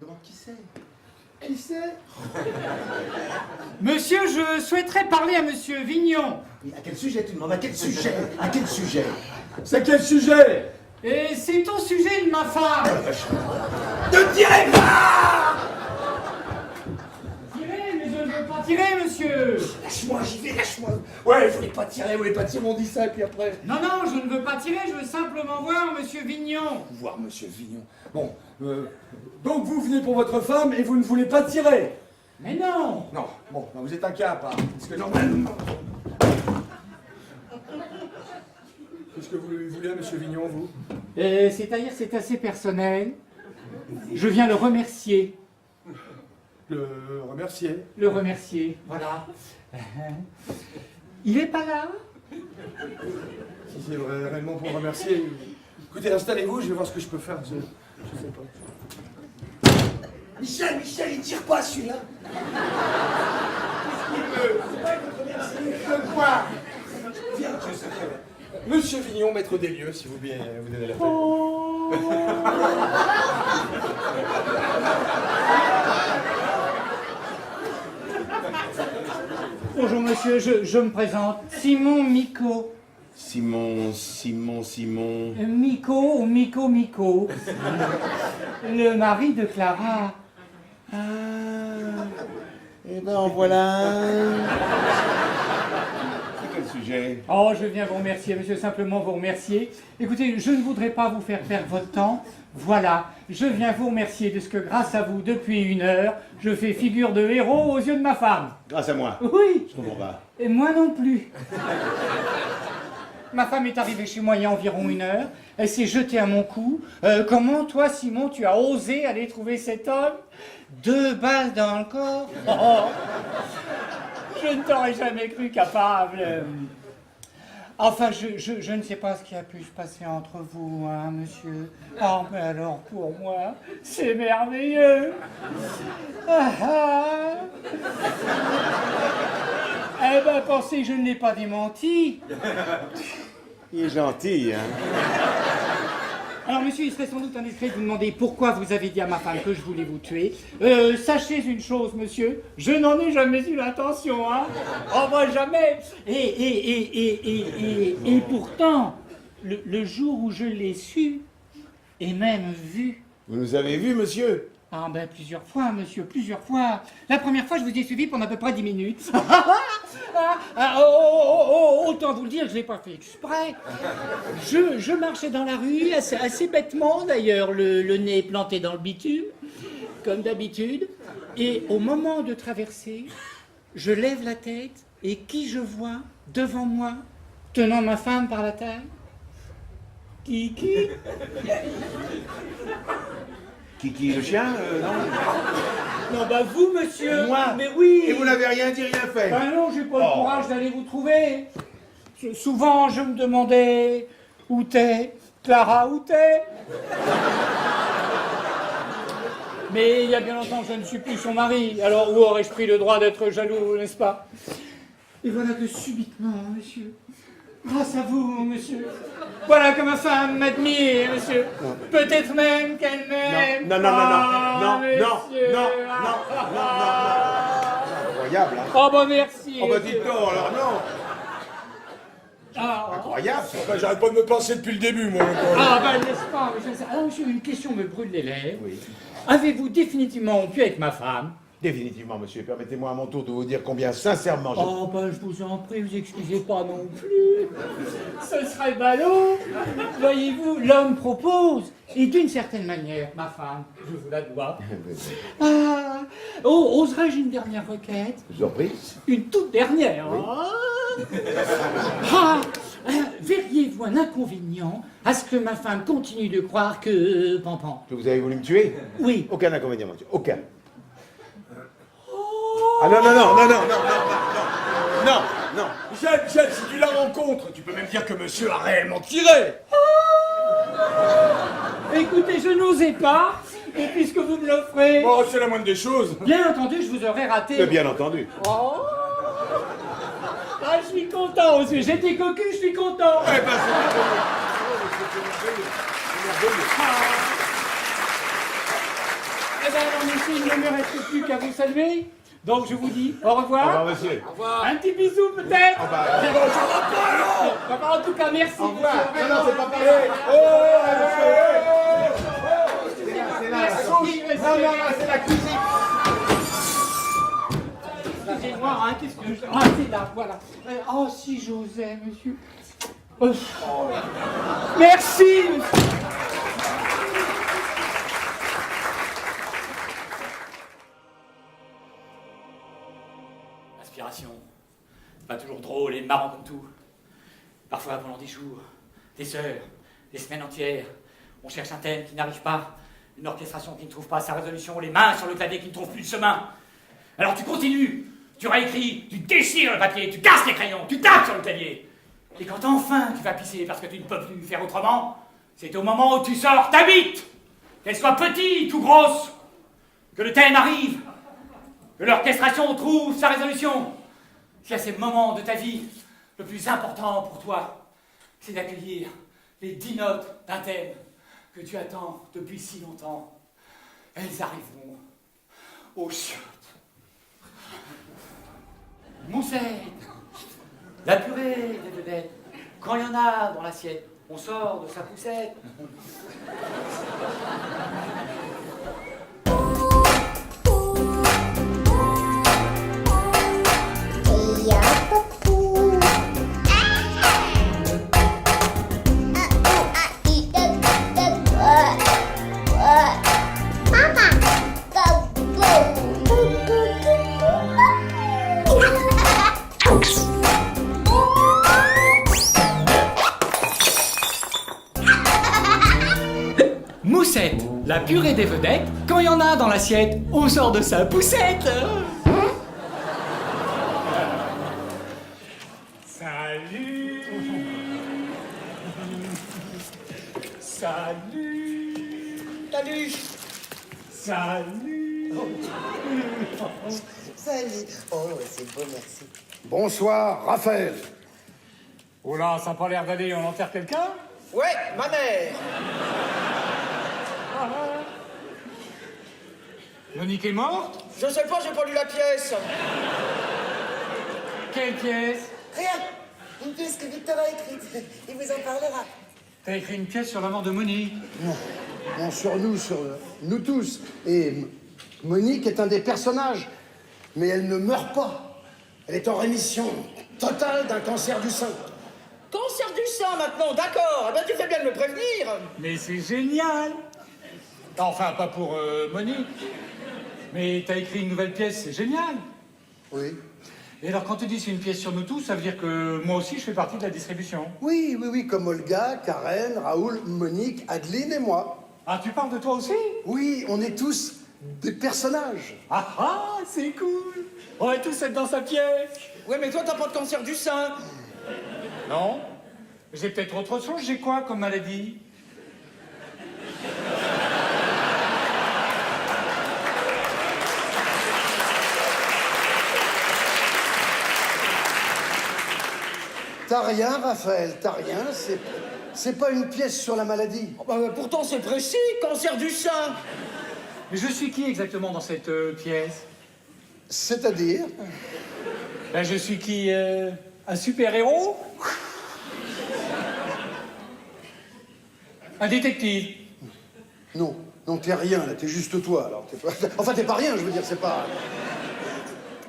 Demande qui c'est. Qui c'est? Monsieur, je souhaiterais parler à monsieur Vignon. Mais à quel sujet tu demandes? À quel sujet? À quel sujet? C'est quel sujet? Et c'est au sujet de ma femme. Ne tirez pas! Tirez, mais je ne veux pas tirer, monsieur. Lâche-moi, j'y vais, lâche-moi. Ouais, je voulais pas tirer, on dit ça, et puis après... Non, non, je ne veux pas tirer, je veux simplement voir monsieur Vignon. Voir monsieur Vignon. Bon, donc vous venez pour votre femme et vous ne voulez pas tirer? Mais non. Non, bon, ben vous êtes un cap, hein, parce que normalement... Qu'est-ce que vous voulez à monsieur Vignon, vous? C'est-à-dire, c'est assez personnel. Je viens le remercier. Le remercier. Le remercier, voilà. Il est pas là? Si c'est réellement pour remercier... Écoutez, installez-vous, je vais voir ce que je peux faire. Je sais pas. Michel, il tire pas, celui-là. De quoi? Viens, je sais très bien. Monsieur Vignon, maître des lieux, si vous bien vous donnez la peine. Oh. Bonjour monsieur, je me présente. Simon Miko. Simon. Miko ou Miko. Le mari de Clara. Ah. Eh ben en voilà. C'est quel sujet? Oh, je viens vous remercier, monsieur, simplement vous remercier. Écoutez, je ne voudrais pas vous faire perdre votre temps. Voilà, je viens vous remercier de ce que, grâce à vous, depuis 1 heure, je fais figure de héros aux yeux de ma femme. Grâce à moi. Oui. Je comprends pas. Et moi non plus. Ma femme est arrivée chez moi il y a environ 1 heure. Elle s'est jetée à mon cou. Comment, toi, Simon, tu as osé aller trouver cet homme? 2 balles dans le corps. Oh. Je ne t'aurais jamais cru capable. Enfin, je ne sais pas ce qui a pu se passer entre vous, hein, monsieur. Oh, mais alors, pour moi, c'est merveilleux. Eh ben, pensez que je ne l'ai pas démenti. Il est gentil, hein. Alors, monsieur, il serait sans doute indiscret de vous demander pourquoi vous avez dit à ma femme que je voulais vous tuer. Sachez une chose, monsieur, je n'en ai jamais eu l'intention, hein. Oh, moi, jamais. Et pourtant, le jour où je l'ai su, et même vu... Vous nous avez vus, monsieur? Ah ben, plusieurs fois, monsieur, plusieurs fois. La première fois, je vous ai suivi pendant à peu près 10 minutes. Autant vous le dire, je l'ai pas fait exprès. Je marchais dans la rue, assez bêtement d'ailleurs, le nez planté dans le bitume, comme d'habitude. Et au moment de traverser, je lève la tête et qui je vois devant moi, tenant ma femme par la taille? Kiki. Kiki le chien, non? Non, bah vous, monsieur. Moi? Mais oui. Et vous n'avez rien dit, rien fait? Ben non, j'ai pas le courage d'aller vous trouver. Souvent, je me demandais où t'es, Clara, où t'es? Mais il y a bien longtemps que je ne suis plus son mari, alors où aurais-je pris le droit d'être jaloux, n'est-ce pas? Et voilà que subitement, monsieur, grâce à vous, monsieur, voilà que ma femme m'admire, monsieur. Peut-être même qu'elle m'aime. Non. Incroyable, hein? Oh bah merci. Oh bah dites donc, alors non. Ah, Incroyable, ça. Ben, j'arrête pas de me penser depuis le début, moi. ah bah n'est-ce pas, monsieur. Alors monsieur, une question me brûle les lèvres. Oui. Avez-vous définitivement rompu avec ma femme? Définitivement, monsieur. Permettez-moi à mon tour de vous dire combien sincèrement je... Oh bah je vous en prie, vous excusez pas non plus. Ce serait ballot. Voyez-vous, l'homme propose. Et d'une certaine manière, ma femme, je vous la dois. Ah, oserais-je une dernière requête? Je vous en prie. Une toute dernière. Ah, verriez-vous un inconvénient à ce que ma femme continue de croire que... Pampan. Que vous avez voulu me tuer? Oui. Aucun inconvénient, monsieur. Aucun. Oh. Ah non. Michel, si tu la rencontres, tu peux même dire que monsieur a réellement tiré. Écoutez, je n'osais pas, et puisque vous me l'offrez... Oh, c'est la moindre des choses. Bien entendu, je vous aurais raté. Bien entendu. Oh. Ah, je suis content aussi. J'étais cocu, je suis content. Eh ben, Ah. ben, alors, monsieur, il ne me reste plus qu'à vous saluer. Donc, je vous dis au revoir. Au revoir, monsieur. Au revoir. Un petit bisou, peut-être. En tout cas, merci. Au revoir. monsieur. Non, non, c'est pas pareil. C'est là. Merci, monsieur. Non, non, non, c'est la cuisine. Excusez-moi, hein, qu'est-ce que je... Ah, c'est là, voilà. Oh, si j'osais, monsieur. Oh. Merci, monsieur. L'inspiration, pas toujours drôle et marrant comme tout. Parfois, pendant des jours, des heures, des semaines entières, on cherche un thème qui n'arrive pas, une orchestration qui ne trouve pas sa résolution, les mains sur le clavier qui ne trouvent plus de chemin. Alors tu continues, tu réécris, tu déchires le papier, tu casses les crayons, tu tapes sur le clavier. Et quand enfin tu vas pisser parce que tu ne peux plus faire autrement, c'est au moment où tu sors ta bite, qu'elle soit petite ou grosse, que le thème arrive, que l'orchestration trouve sa résolution. C'est à ces moments de ta vie, le plus important pour toi, c'est d'accueillir les 10 notes d'un thème que tu attends depuis si longtemps. Elles arriveront au chiottes. Moussette, la purée des vedettes, quand il y en a dans l'assiette, on sort de sa poussette. Moussette, la purée des vedettes, quand il y en a dans l'assiette, on sort de sa poussette. Salut. Salut. Salut. Salut. Salut. Oh, c'est beau, merci. Bonsoir, Raphaël. Oh là, ça n'a pas l'air d'aller, on enterre quelqu'un? Ouais, ma mère. Monique est morte? Je sais pas, j'ai pas lu la pièce. Quelle pièce? Rien. Une pièce que Victor a écrite. Il vous en parlera. T'as écrit une pièce sur la mort de Monique. Non, sur nous tous. Et Monique est un des personnages. Mais elle ne meurt pas. Elle est en rémission totale d'un cancer du sein. Cancer du sein maintenant, d'accord. Eh ben, tu fais bien de me prévenir. Mais c'est génial. Enfin, pas pour Monique. Mais t'as écrit une nouvelle pièce, c'est génial. Oui. Et alors, quand tu dis c'est une pièce sur nous tous, ça veut dire que moi aussi, je fais partie de la distribution. Oui, comme Olga, Karen, Raoul, Monique, Adeline et moi. Ah, tu parles de toi aussi? Oui, on est tous des personnages. Ah, c'est cool. On va tous être dans sa pièce. Ouais, mais toi, t'as pas de cancer du sein. Non. J'ai peut-être autre chose, j'ai quoi comme maladie? T'as rien, Raphaël, t'as rien. C'est pas une pièce sur la maladie. Oh, bah, pourtant, c'est précis, cancer du sein. Mais je suis qui exactement dans cette pièce? C'est-à-dire? Ben, je suis qui? Un super-héros? Un détective? Non, t'es rien, là, t'es juste toi, alors. Enfin, t'es pas rien, je veux dire, c'est pas...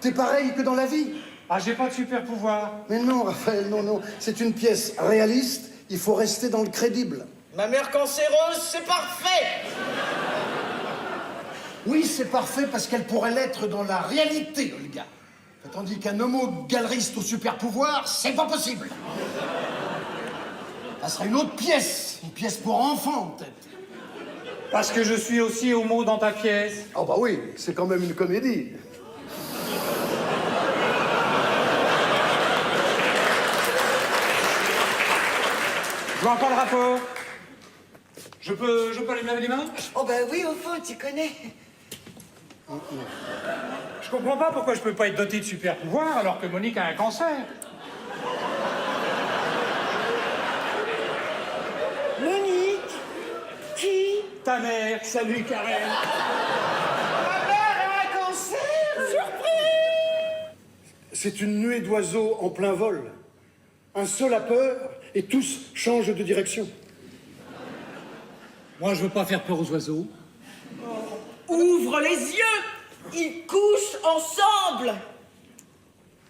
T'es pareil que dans la vie. Ah, j'ai pas de super-pouvoir. Mais non, Raphaël, non. C'est une pièce réaliste, il faut rester dans le crédible. Ma mère cancéreuse, c'est parfait. Oui, c'est parfait parce qu'elle pourrait l'être dans la réalité, Olga. Tandis qu'un homo-galeriste au super-pouvoir, c'est pas possible. Ça serait une autre pièce, une pièce pour enfants, peut-être. Parce que je suis aussi homo dans ta pièce. Oh bah oui, c'est quand même une comédie. Je vois pas le rapport. Je peux aller me laver les mains? Oh, ben oui, au fond, tu connais. Je comprends pas pourquoi je peux pas être doté de super pouvoir alors que Monique a un cancer. Monique? Qui? ta mère. Salut, Karen. Ma mère a un cancer. Surprise. C'est une nuée d'oiseaux en plein vol. Un seul a peur et tous changent de direction. Moi, je veux pas faire peur aux oiseaux. Ouvre les yeux. Ils couchent ensemble.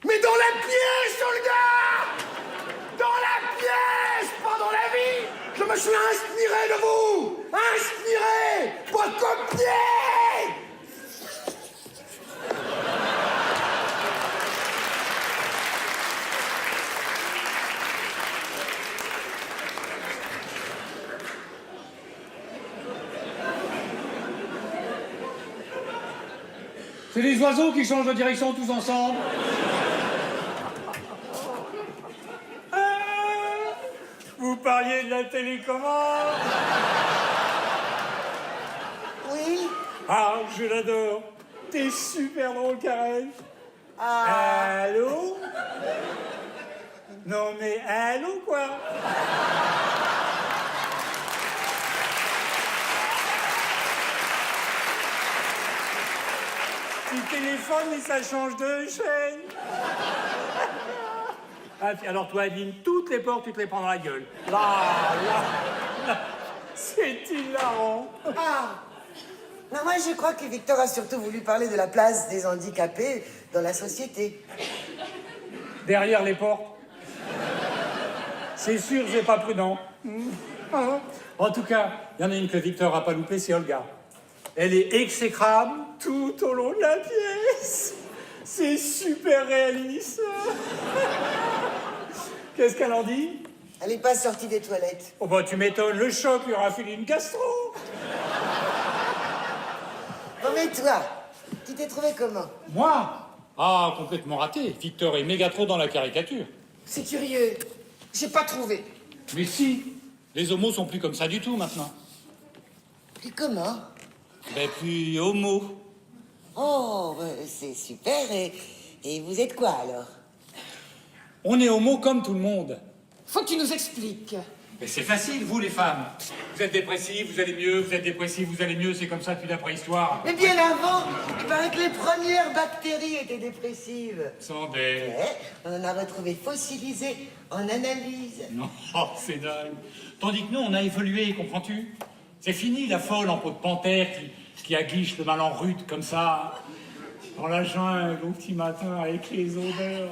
Mais dans la pièce, Olga! Dans la pièce, pas dans la vie! Je me suis inspiré de vous! Inspiré! Pas copié! C'est les oiseaux qui changent de direction tous ensemble. Vous parliez de la télécommande? Oui. Ah, je l'adore. T'es super drôle, Karen. Allô? Non mais allô, quoi? Tu téléphones et ça change de chaîne. Ah, puis alors toi, Adeline, toutes les portes, tu te les prends dans la gueule. Là. C'est hilarant. Ah non, moi je crois que Victor a surtout voulu parler de la place des handicapés dans la société. Derrière les portes. C'est sûr, c'est pas prudent. En tout cas, il y en a une que Victor a pas loupée, c'est Olga. Elle est exécrable tout au long de la pièce. C'est super réaliste. Qu'est-ce qu'elle en dit? Elle n'est pas sortie des toilettes. Oh bah tu m'étonnes, le choc lui aura filé une gastro. Bon mais toi, tu t'es trouvé comment? Moi? Ah, complètement raté. Victor est méga trop dans la caricature. C'est curieux, j'ai pas trouvé. Mais si, les homos sont plus comme ça du tout maintenant. Puis comment? Ben plus homo. Oh, c'est super, et vous êtes quoi alors? On est homo comme tout le monde. Faut que tu nous expliques. Mais c'est facile, vous les femmes. Vous êtes dépressifs, vous allez mieux, vous êtes dépressifs, vous allez mieux, c'est comme ça depuis la préhistoire. Mais bien avant, il paraît que les premières bactéries étaient dépressives. Sans des... Ouais, on en a retrouvé fossilisées en analyse. Non, oh, c'est dingue. Tandis que nous, on a évolué, comprends-tu? C'est fini la folle en peau de panthère qui aguiche le mal en rude comme ça, dans la jungle au petit matin avec les odeurs.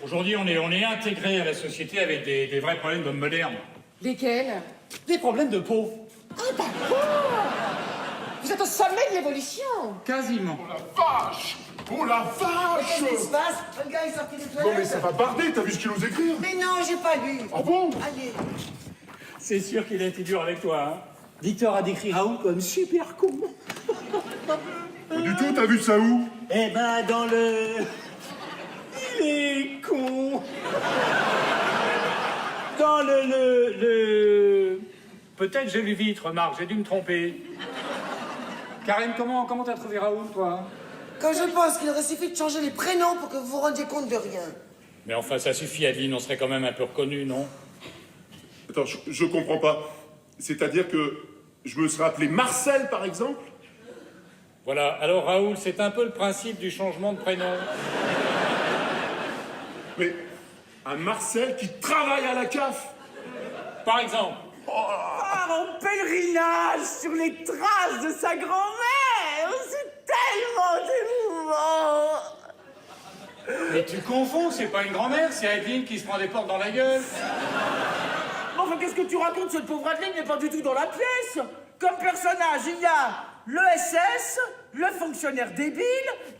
Aujourd'hui, on est intégré à la société avec des vrais problèmes d'hommes modernes. Lesquels? Des problèmes de peau. Ah d'accord! Vous êtes au sommet de l'évolution! Quasiment. Oh la vache! Oh la vache! Qu'est-ce qui se passe? Le gars est sorti des Non toilettes. mais ça va barder, t'as vu ce qu'il nous écrit? Mais non, j'ai pas lu. Ah bon? Allez. C'est sûr qu'il a été dur avec toi, hein. Victor a décrit Raoul comme super con. Pas du tout, t'as vu ça où? Eh ben, dans le... Il est con. Dans le... Peut-être j'ai lu vite, remarque, j'ai dû me tromper. Karen, comment t'as trouvé Raoul, toi? Quand je pense qu'il aurait suffi de changer les prénoms pour que vous vous rendiez compte de rien. Mais enfin, ça suffit, Adeline, on serait quand même un peu reconnus, non? Attends, je comprends pas. C'est-à-dire que je me serais appelé Marcel, par exemple? Voilà, alors Raoul, c'est un peu le principe du changement de prénom. Mais un Marcel qui travaille à la CAF? Par exemple. Part en pèlerinage sur les traces de sa grand-mère. C'est tellement émouvant. Mais tu confonds, c'est pas une grand-mère, c'est Adeline qui se prend des portes dans la gueule. Bon, enfin, qu'est-ce que tu racontes? Cette pauvre Adeline n'est pas du tout dans la pièce. Comme personnage, il y a le SS, le fonctionnaire débile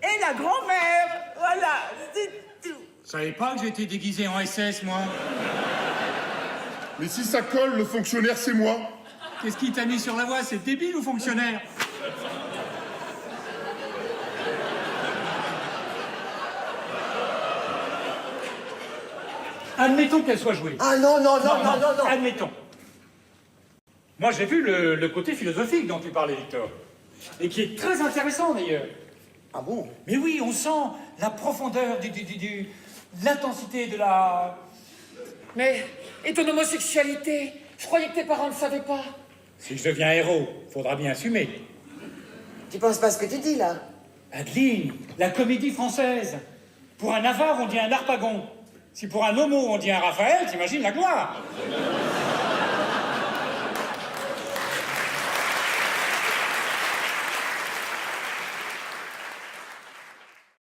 et la grand-mère. Voilà, c'est tout. Vous savez pas que j'étais déguisé en SS, moi? Mais si ça colle, le fonctionnaire, c'est moi. Qu'est-ce qui t'a mis sur la voie? C'est débile ou fonctionnaire? Admettons qu'elle soit jouée. Ah non, non, non, non, non, non. Admettons. Moi, j'ai vu le côté philosophique dont tu parlais, Victor. Et qui est très intéressant, d'ailleurs. Ah bon? Mais oui, on sent la profondeur l'intensité de la... Mais, et ton homosexualité? Je croyais que tes parents ne savaient pas. Si je deviens héros, faudra bien assumer. Tu penses pas ce que tu dis, là? Adeline, la comédie française. Pour un avare, on dit un harpagon. Si pour un homo, on dit un Raphaël, t'imagines la gloire.